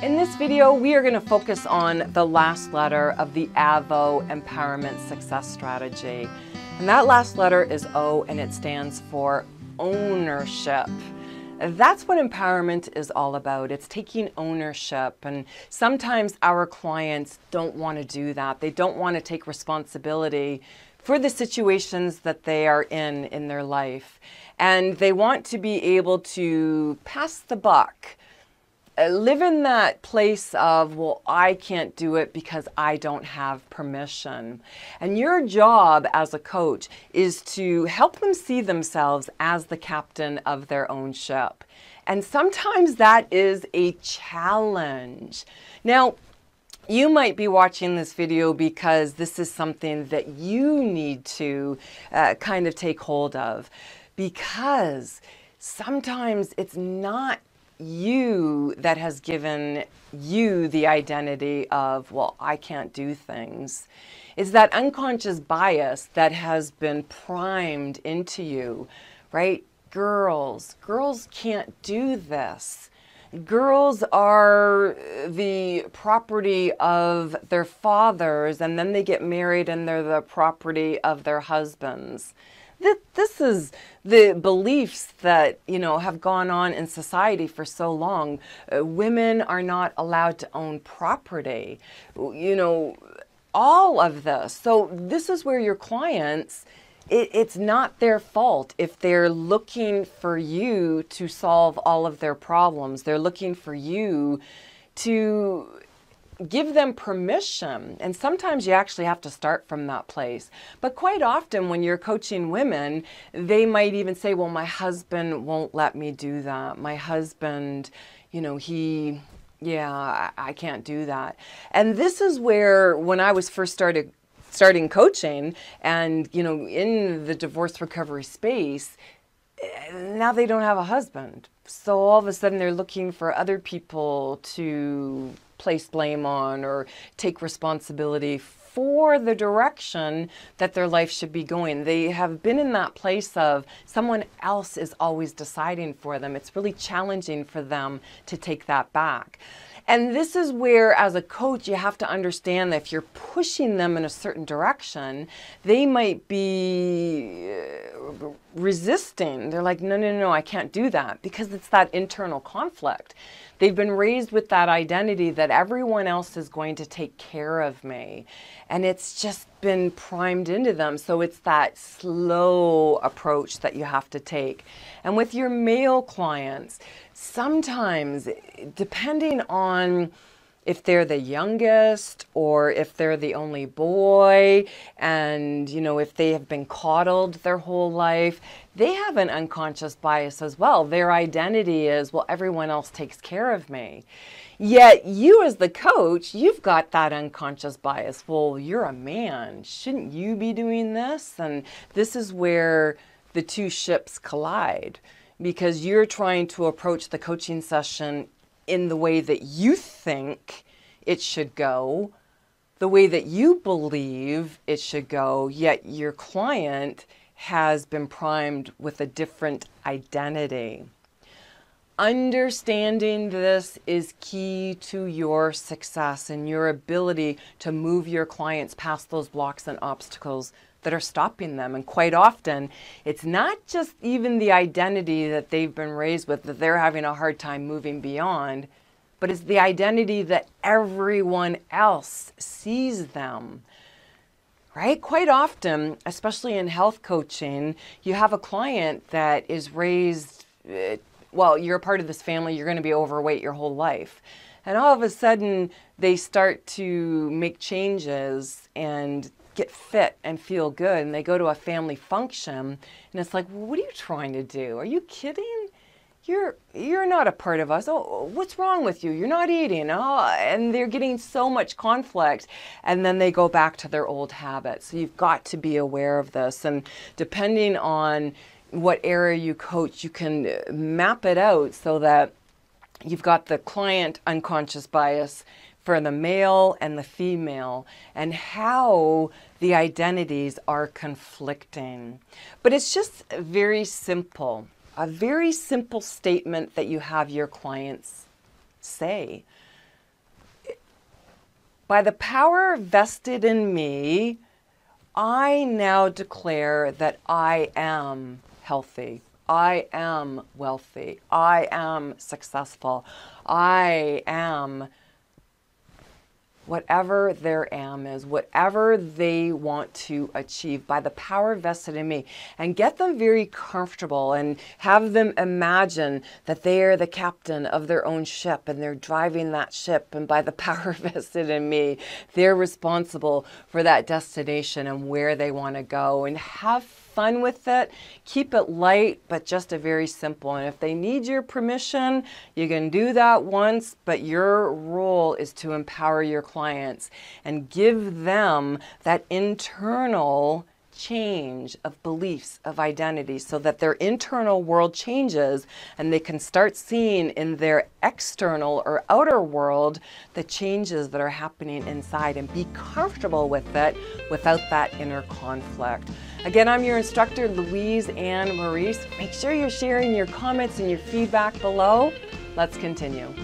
In this video, we are going to focus on the last letter of the AVO Empowerment Success Strategy. And that last letter is O, and it stands for ownership. That's what empowerment is all about. It's taking ownership. And sometimes our clients don't want to do that. They don't want to take responsibility for the situations that they are in their life. And they want to be able to pass the buck. Live in that place of, well, I can't do it because I don't have permission. And your job as a coach is to help them see themselves as the captain of their own ship. And sometimes that is a challenge. Now, you might be watching this video because this is something that you need to kind of take hold of, because sometimes it's not you that has given you the identity of, well, I can't do things. It's that unconscious bias that has been primed into you, right? Girls can't do this. Girls are the property of their fathers, and then they get married and they're the property of their husbands. This is the beliefs that, have gone on in society for so long. Women are not allowed to own property, all of this. So this is where your clients, it's not their fault if they're looking for you to solve all of their problems. They're looking for you to give them permission. And sometimes you actually have to start from that place. But quite often when you're coaching women, they might even say, well, my husband won't let me do that. My husband, I can't do that. And this is where, when I was first starting coaching and, in the divorce recovery space, now they don't have a husband. So all of a sudden they're looking for other people to place blame on or take responsibility for the direction that their life should be going. They have been in that place of someone else is always deciding for them. It's really challenging for them to take that back. And this is where, as a coach, you have to understand that if you're pushing them in a certain direction, they might be resisting. They're like, no, I can't do that, because it's that internal conflict. They've been raised with that identity that everyone else is going to take care of me. And it's just been primed into them. So it's that slow approach that you have to take. And with your male clients, sometimes, depending on if they're the youngest or if they're the only boy, and if they have been coddled their whole life, they have an unconscious bias as well. Their identity is, well, everyone else takes care of me. Yet you as the coach, you've got that unconscious bias. Well, you're a man. Shouldn't you be doing this? And this is where the two ships collide, because you're trying to approach the coaching session in the way that you think it should go, the way that you believe it should go, yet your client has been primed with a different identity. Understanding this is key to your success and your ability to move your clients past those blocks and obstacles that are stopping them. And quite often, it's not just even the identity that they've been raised with that they're having a hard time moving beyond, but it's the identity that everyone else sees them. Right? Quite often, especially in health coaching, you have a client that is raised, well, you're a part of this family, you're going to be overweight your whole life. And all of a sudden, they start to make changes and get fit and feel good, and they go to a family function, and it's like, well, what are you trying to do? Are you kidding? You're not a part of us. Oh, what's wrong with you? You're not eating. Oh, and they're getting so much conflict, and then they go back to their old habits. So you've got to be aware of this, and depending on what area you coach, you can map it out so that you've got the client unconscious bias for the male and the female, and how the identities are conflicting. But it's just very simple. A very simple statement that you have your clients say. By the power vested in me, I now declare that I am healthy. I am wealthy. I am successful. I am whatever their am is, whatever they want to achieve by the power vested in me, and get them very comfortable and have them imagine that they are the captain of their own ship and they're driving that ship, and by the power vested in me, they're responsible for that destination and where they want to go, and have fun with it. Keep it light, but just a very simple. And if they need your permission, you can do that once, but your role is to empower your clients and give them that internal change of beliefs, of identity, so that their internal world changes and they can start seeing in their external or outer world the changes that are happening inside, and be comfortable with it without that inner conflict. Again, I'm your instructor, Louise and Maurice. Make sure you're sharing your comments and your feedback below. Let's continue.